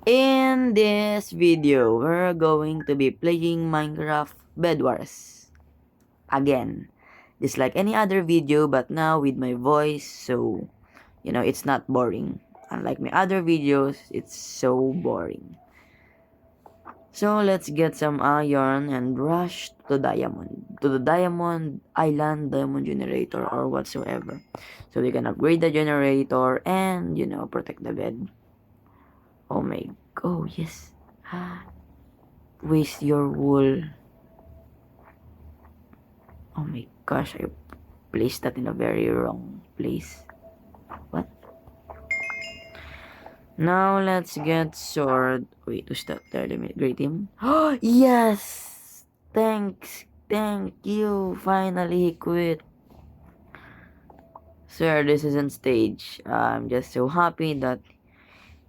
In this video, we're going to be playing Minecraft Bed Wars again. Just like any other video, but now with my voice, so it's not boring. Unlike my other videos, it's so boring. So let's get some iron and rush to the diamond island, diamond generator, or whatsoever. So we can upgrade the generator and protect the bed. Oh my, oh yes. Waste your wool. Oh my gosh, I placed that in a very wrong place. What? Now let's get sword. Wait, who's that there? Great team. Oh yes! Thanks. Thank you. Finally he quit. Sir, this isn't stage. I'm just so happy that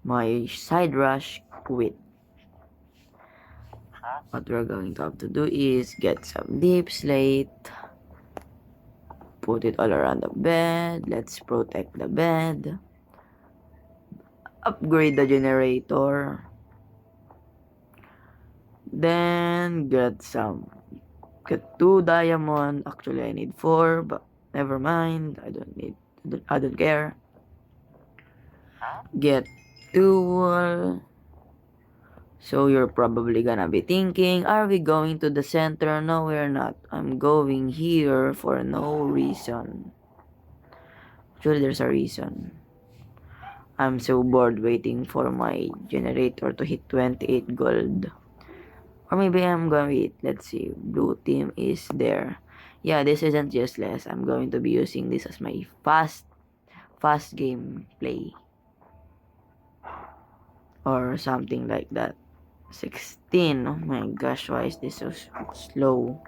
my side rush quit. What we're going to have to do is get some deep slate, put it all around the bed. Let's protect the bed, upgrade the generator, then get 2 diamond. Actually I need 4, but never mind, I don't care. Get 2 wool. So you're probably gonna be thinking, are we going to the center? No, we're not. I'm going here for no reason. Actually, there's a reason. I'm so bored waiting for my generator to hit 28 gold. Or maybe I'm gonna wait. Let's see. Blue team is there. Yeah, this isn't useless. I'm going to be using this as my fast game play. Or something like that. 16. Oh my gosh, why is this so slow?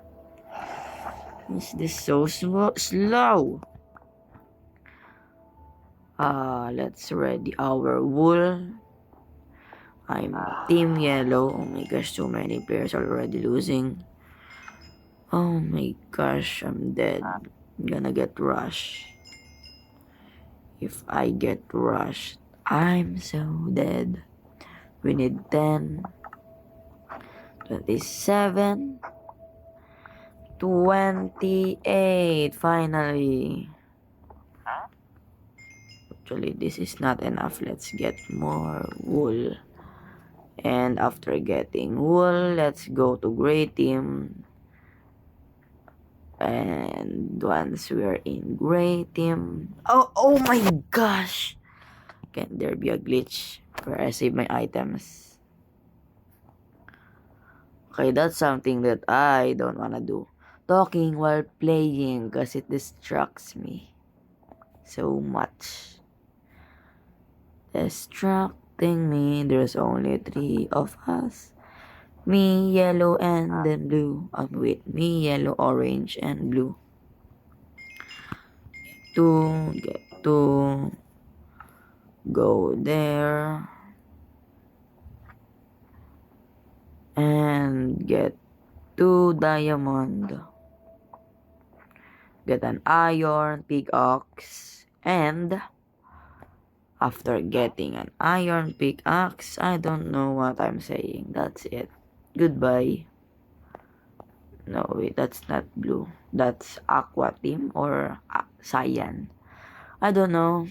Is this so slow? Let's ready our wool. I'm team yellow. Oh my gosh, so many players already losing. Oh my gosh, I'm dead. I'm gonna get rushed. If I get rushed, I'm so dead. We need 10, 27, 28. Finally. Actually, this is not enough. Let's get more wool. And after getting wool, let's go to gray team. And once we're in gray team, oh my gosh, can there be a glitch where I save my items? Okay, that's something that I don't wanna do. Talking while playing, because it distracts me so much. Distracting me. There's only 3 of us. Me, yellow, and then blue. Wait, me, yellow, orange, and blue. Get to go there and get 2 diamond. Get an iron pickaxe, and after getting an iron pickaxe, I don't know what I'm saying. That's it. Goodbye. No, wait, that's not blue. That's aqua team or cyan. I don't know.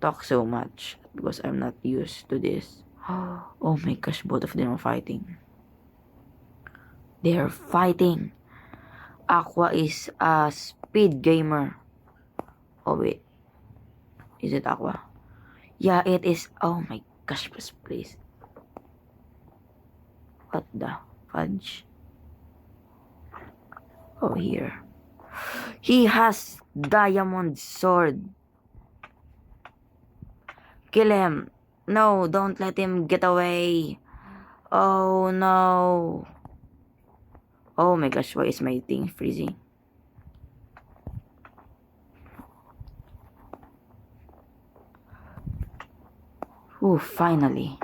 Talk so much because I'm not used to this. Oh my gosh, both of them are fighting. They're fighting. Aqua is a speed gamer. Oh wait. Is it Aqua? Yeah, it is. Oh my gosh, please. What the fudge? Oh, here. He has diamond sword. Kill him. No, don't let him get away. Oh no. Oh my gosh, why is my thing freezing? Oh, finally.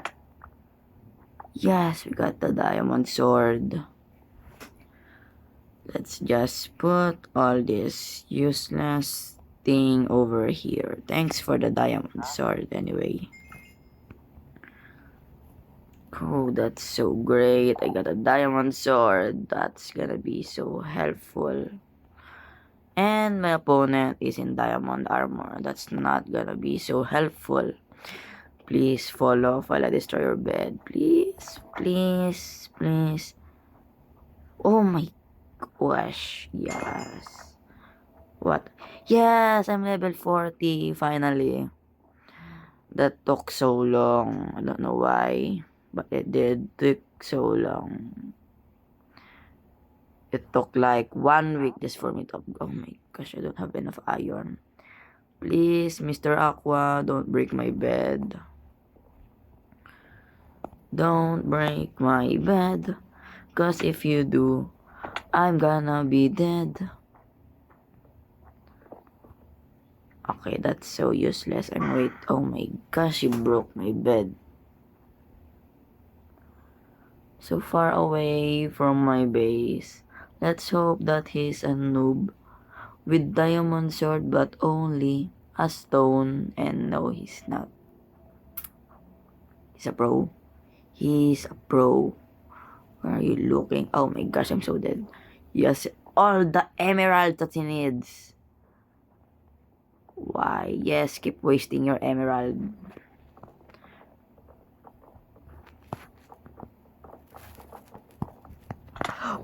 Yes, we got the diamond sword. Let's just put all this useless thing over here. Thanks for the diamond sword anyway. Oh, that's so great. I got a diamond sword. That's gonna be so helpful. And my opponent is in diamond armor. That's not gonna be so helpful. Please fall off while I destroy your bed. Please, please, please. Oh my gosh. Yes. What? Yes, I'm level 40 finally. That took so long. I don't know why, but it did take so long. It took like 1 week just for me to... Oh my gosh, I don't have enough iron. Please, Mr. Aqua, don't break my bed. Don't break my bed, cause if you do, I'm gonna be dead. Okay, that's so useless. And wait, oh my gosh, you broke my bed. So far away from my base. Let's hope that he's a noob with diamond sword but only a stone. And no, he's not. He's a pro. He's a pro. Where are you looking? Oh my gosh, I'm so dead. Yes, all the emerald that he needs. Why? Yes, keep wasting your emerald.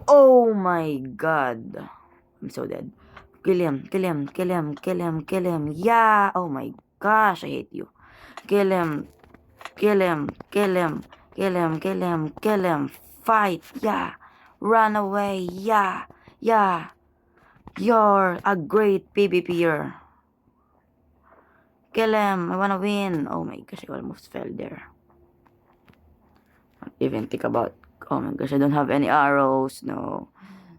Oh my god. I'm so dead. Kill him, kill him, kill him, kill him, kill him. Yeah! Oh my gosh, I hate you. Kill him, kill him, kill him, kill him, kill him, kill him. Fight, yeah. Run away, yeah, yeah. You're a great PvPer. Kill him, I wanna win. Oh my gosh, I almost fell there. Don't even think about... Oh my gosh, I don't have any arrows. No.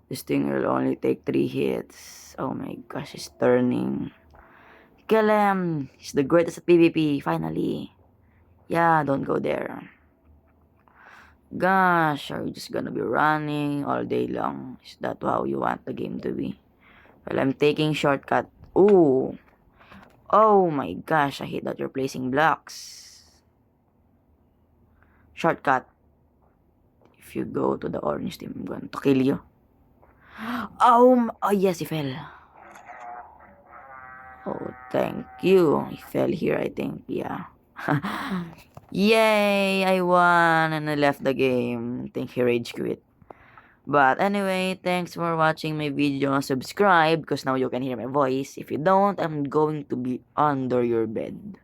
This thing will only take 3 hits. Oh my gosh, it's turning. Kill him! He's the greatest at PvP, finally. Yeah, don't go there. Gosh, are you just gonna be running all day long? Is that how you want the game to be? Well, I'm taking shortcut. Ooh. Oh my gosh, I hate that you're placing blocks. Shortcut. If you go to the orange team, I'm going to kill you. Oh yes, he fell. Oh, thank you. He fell here, I think. Yeah. Yay, I won and I left the game. I think he rage quit. But anyway, thanks for watching my video. Subscribe because now you can hear my voice. If you don't, I'm going to be under your bed.